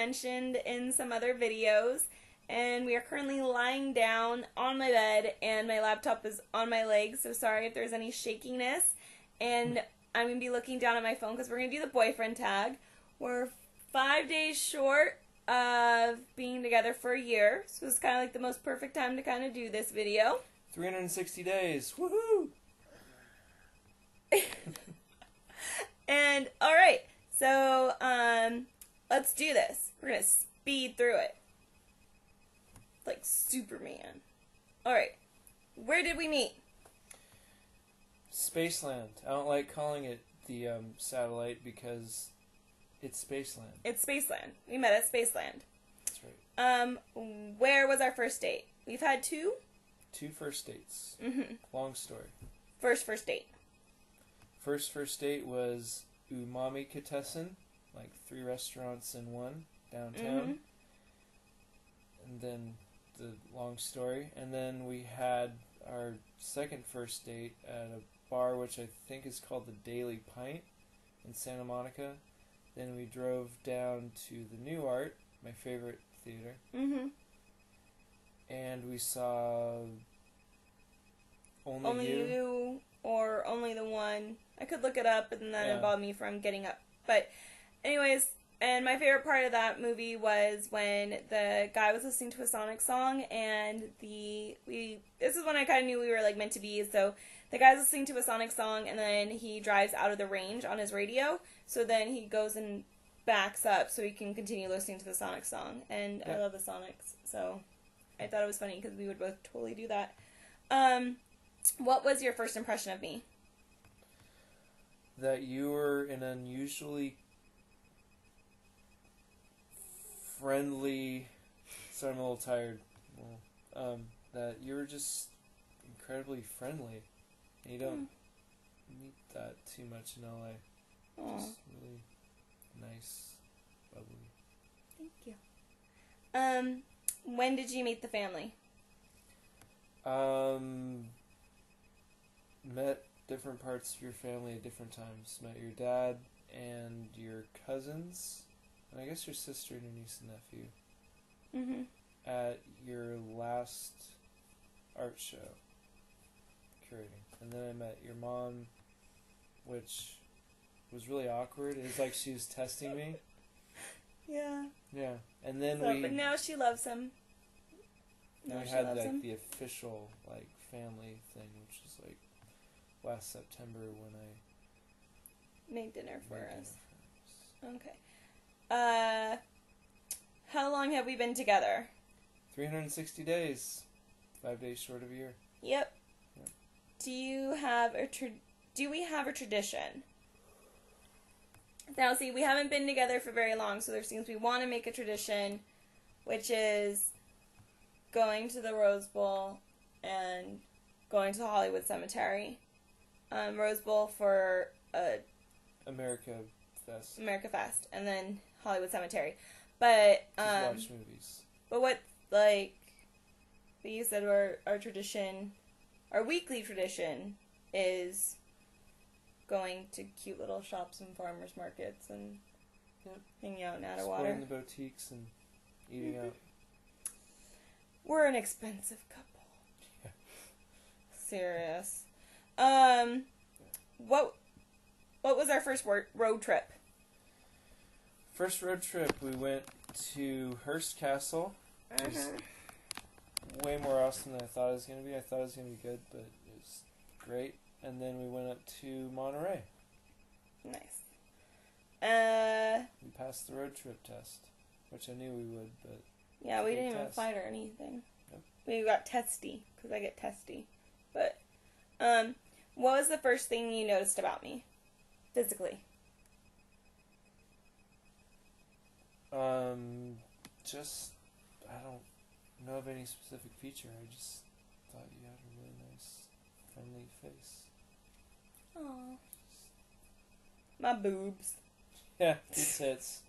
mentioned in some other videos. And we are currently lying down on my bed, and my laptop is on my legs, so sorry if there's any shakiness. And I'm going to be looking down at my phone because we're going to do the boyfriend tag. We're 5 days short of being together for a year, so it's kind of like the most perfect time to kind of do this video. 360 days. Woohoo! And, alright, so, let's do this. We're going to speed through it. Like Superman. Alright, where did we meet? Spaceland. I don't like calling it the satellite because it's Spaceland. It's Spaceland. We met at Spaceland. That's right. Where was our first date? We've had two? 2 first dates. Mm-hmm. Long story. First date. First date was Umami Katessen, like 3 restaurants in one downtown. Mm-hmm. And then the long story. And then we had our second first date at a bar which I think is called the Daily Pint in Santa Monica. Then we drove down to the New Art, my favorite theater. Mm-hmm. And we saw Only You or Only the One. I could look it up, but then that involved me from getting up. But anyways, and my favorite part of that movie was when the guy was listening to a Sonic song, and this is when I kind of knew we were like meant to be. So the guy's listening to a Sonic song, and then he drives out of the range on his radio. So then he goes and backs up so he can continue listening to the Sonic song. And I love the Sonics, so I thought it was funny because we would both totally do that. What was your first impression of me? That you were an unusually friendly. Sorry, I'm a little tired. That you were just incredibly friendly. And you don't meet that too much in LA. Aww. Just really nice, bubbly. Thank you. When did you meet the family? Met different parts of your family at different times. Met your dad and your cousins, and I guess your sister and your niece and nephew. Mm-hmm. At your last art show curating. And then I met your mom, which was really awkward. It was like she was testing me. Yeah. Yeah. And then But now she loves him. we had like the official like family thing, which was like last September when I made dinner for us. Okay. How long have we been together? 360 days. 5 days short of a year. Yep. Yeah. Do we have a tradition? Now, see, we haven't been together for very long, so there seems we want to make a tradition, which is going to the Rose Bowl and going to the Hollywood Cemetery. Rose Bowl for America Fest, and then Hollywood Cemetery. But just watch movies. But what, like, you said our tradition, our weekly tradition is going to cute little shops and farmers markets and hanging out in Atwater. Exploring the boutiques and eating out. We're an expensive couple. Yeah. Serious. What was our first road trip? First road trip, we went to Hearst Castle. It was way more awesome than I thought it was going to be. I thought it was going to be good, but it was great. And then we went up to Monterey. Nice. We passed the road trip test, which I knew we would, but... Yeah, we didn't even fight or anything. Nope. We got testy, because I get testy. But, what was the first thing you noticed about me? Physically. Just, I don't know of any specific feature. I just thought you had a really nice, friendly face. Aww. My boobs. Yeah, good tits.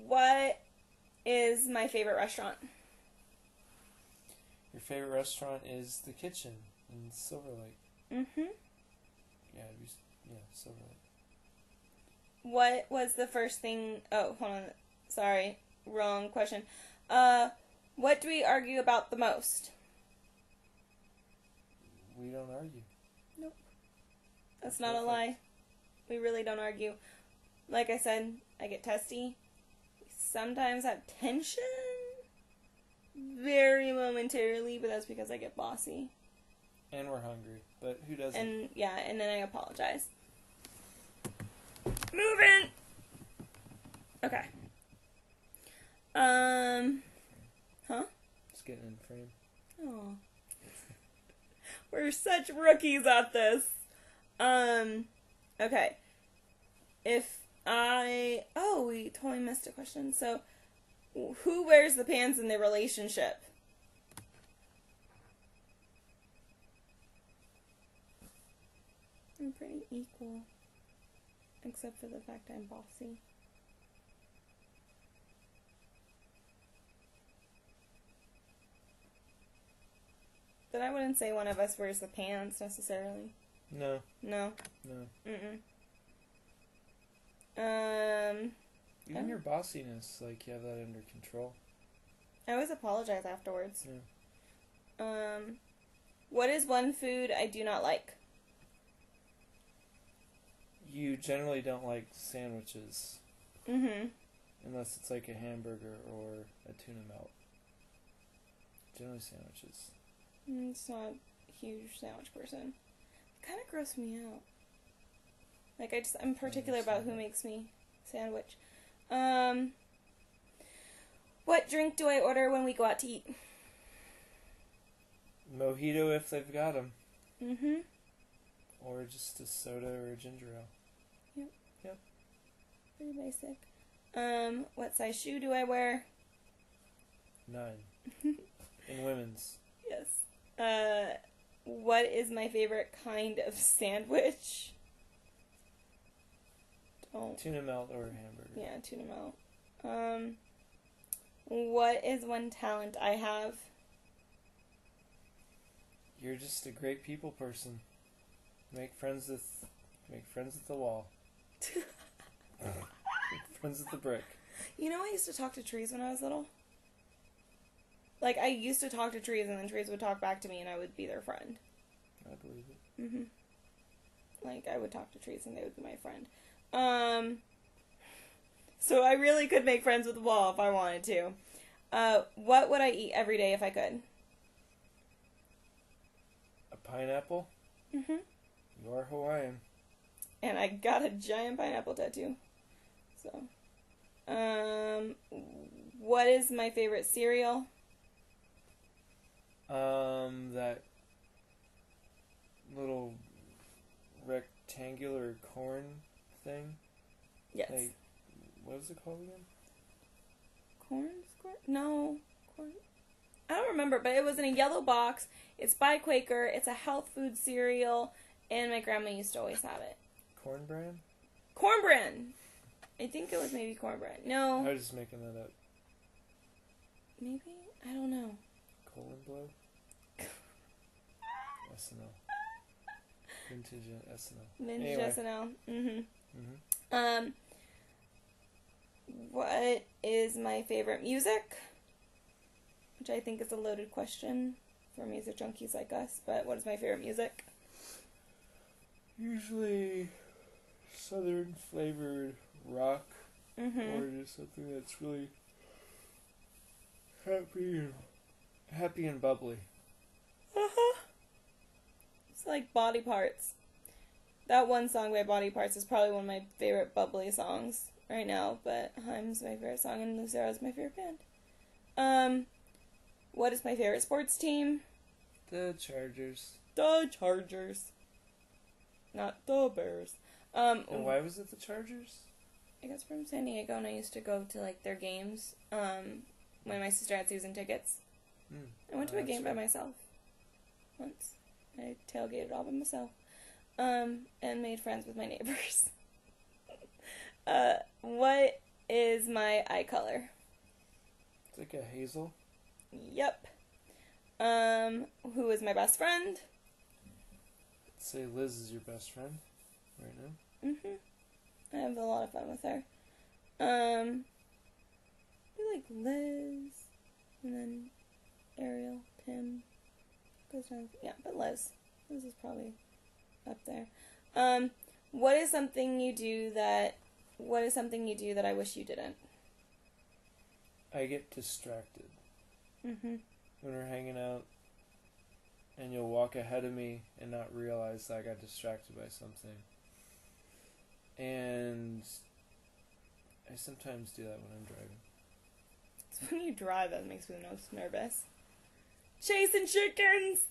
What is my favorite restaurant? Your favorite restaurant is The Kitchen in Silver Lake. Mm-hmm. Yeah, Silver Lake. What was the first thing? Oh, hold on. Sorry, wrong question. What do we argue about the most? We don't argue. Nope. That's not a lie. We really don't argue. Like I said, I get testy. Sometimes have tension. Very momentarily, but that's because I get bossy. And we're hungry, but who doesn't? And yeah, and then I apologize. Moving! Okay. Huh? Just getting in frame. Oh. We're such rookies at this. Okay. Oh, we totally missed a question. So, who wears the pants in the relationship? I'm pretty equal. Except for the fact I'm bossy. But I wouldn't say one of us wears the pants necessarily. No. No. No. Even your bossiness, like, you have that under control. I always apologize afterwards. Yeah. What is one food I do not like? You generally don't like sandwiches. Mm-hmm. Unless it's like a hamburger or a tuna melt. Generally sandwiches. It's not a huge sandwich person. It kind of grossed me out. Like, I'm particular about who makes me sandwich. What drink do I order when we go out to eat? Mojito if they've got them. Mm-hmm. Or just a soda or a ginger ale. Yep. Pretty basic. What size shoe do I wear? 9. In women's. Yes. What is my favorite kind of sandwich? Tuna melt or a hamburger. Yeah, tuna melt. What is one talent I have? You're just a great people person. Make friends with the wall. Make friends with the brick. You know, I used to talk to trees when I was little. Like, I used to talk to trees, and then trees would talk back to me, and I would be their friend. I believe it. Mm-hmm. Like, I would talk to trees, and they would be my friend. So I really could make friends with the wall if I wanted to. What would I eat every day if I could? A pineapple? Mm-hmm. You are Hawaiian. And I got a giant pineapple tattoo. So, what is my favorite cereal? That little rectangular corn thing. Yes. Like, what is it called again? Corn? No. Corn. I don't remember, but it was in a yellow box. It's by Quaker. It's a health food cereal, and my grandma used to always have it. Corn bran? Corn Bran! I think it was maybe Corn Bran. No. I was just making that up. Maybe? I don't know. Colon blow? SNL. Vintage SNL. Vintage anyway. SNL. Mm-hmm. Mm-hmm. What is my favorite music? Which I think is a loaded question for music junkies like us, but what is my favorite music? Usually southern flavored rock, Mm-hmm. or just something that's really happy and bubbly. Uh-huh. It's like Body Parts. That one song by Body Parts is probably one of my favorite bubbly songs right now, but Haim's my favorite song and Lucera's my favorite band. What is my favorite sports team? The Chargers. The Chargers. Not the Bears. And why was it the Chargers? I guess from San Diego, and I used to go to, like, their games, when my sister had season tickets. I went to a game by myself once. I tailgated all by myself. And made friends with my neighbors. What is my eye color? It's like a hazel. Yep. Who is my best friend? Say Liz is your best friend right now. I have a lot of fun with her. I like Liz, and then Ariel, Tim, goes down. Yeah, but Liz is probably up there. What is something you do that I wish you didn't? I get distracted. Mm-hmm. When we're hanging out, and you'll walk ahead of me and not realize that I got distracted by something. And I sometimes do that when I'm driving. It's when you drive that makes me the most nervous. Chasing chickens!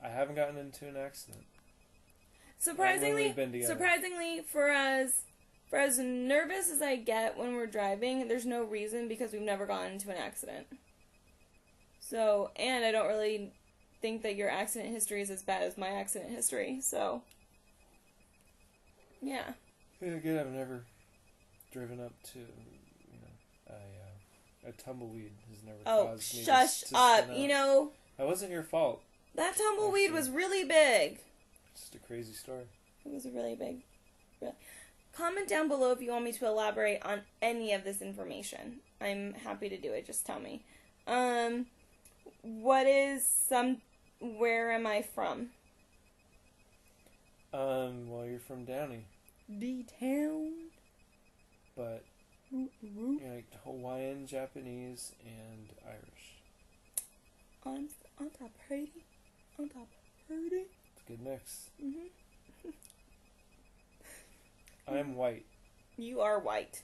I haven't gotten into an accident. Surprisingly, for as nervous as I get when we're driving, there's no reason because we've never gotten into an accident. So, and I don't really think that your accident history is as bad as my accident history, so, yeah. Yeah, again, I've never driven up to, a tumbleweed has never caused me to shush up, That wasn't your fault. That tumbleweed was really big. Just a crazy story. It was really big. Comment down below if you want me to elaborate on any of this information. I'm happy to do it. Just tell me. Where am I from? Well, you're from Downey. D-Town. But you're like Hawaiian, Japanese, and Irish. On top pretty. It's a good mix. Mm-hmm. I'm white. You are white.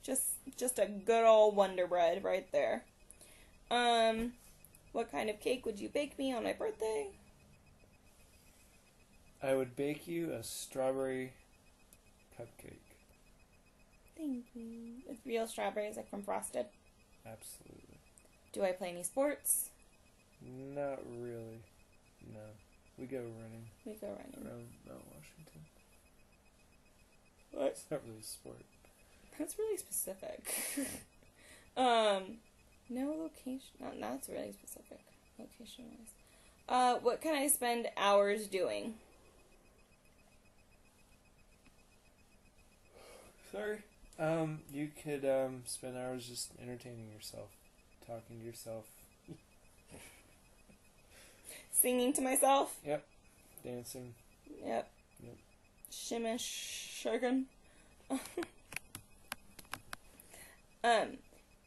Just a good old Wonder Bread right there. What kind of cake would you bake me on my birthday? I would bake you a strawberry cupcake. Thank you. With real strawberries, like from Frosted? Absolutely. Do I play any sports? Not really. No. We go running. Around Mount Washington. What? It's not really a sport. That's really specific. No location. That's really specific. Location-wise. What can I spend hours doing? Sorry. You could spend hours just entertaining yourself, talking to yourself. Singing to myself? Yep. Dancing. Yep. Shimmish, shaking.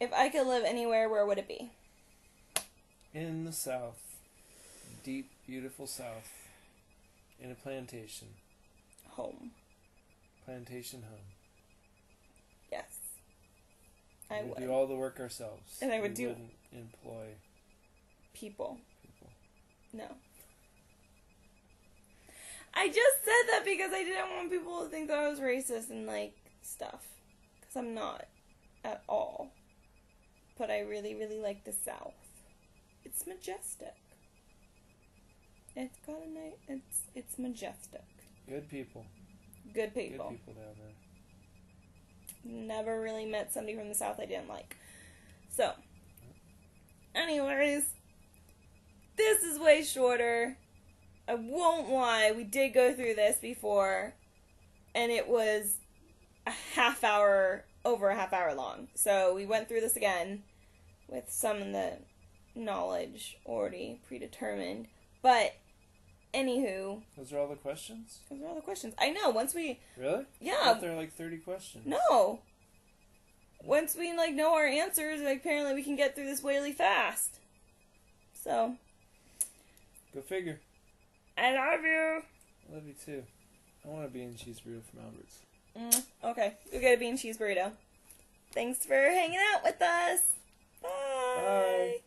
If I could live anywhere, where would it be? In the South. Deep, beautiful South. In a plantation. Home. Plantation home. Yes. I would. We do all the work ourselves. And I would wouldn't employ people. No. I just said that because I didn't want people to think that I was racist and, stuff. Because I'm not. At all. But I really, really like the South. It's majestic. It's got a nice... It's majestic. Good people. Good people. Good people down there. Never really met somebody from the South I didn't like. So. Anyways. This is way shorter. I won't lie, we did go through this before, and it was over a half hour long. So we went through this again with some of the knowledge already predetermined. But, anywho. Those are all the questions? Those are all the questions. I know, once we... Really? Yeah. I thought there were 30 questions. No. Once we, know our answers, apparently we can get through this really fast. So... Go figure. I love you. I love you too. I want a bean and cheese burrito from Albert's. Okay, you'll get a bean and cheese burrito. Thanks for hanging out with us. Bye. Bye.